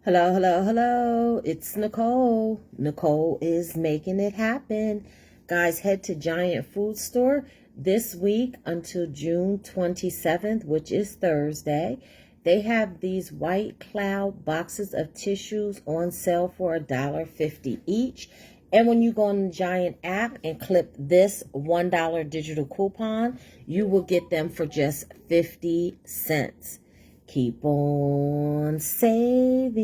Hello, hello, hello. It's Nicole. Nicole is making it happen. Guys, head to Giant Food Store this week until June 27th, which is Thursday. They have these White Cloud boxes of tissues on sale for $1.50 each. And when you go on the Giant app and clip this $1 digital coupon, you will get them for just 50 cents. Keep on saving.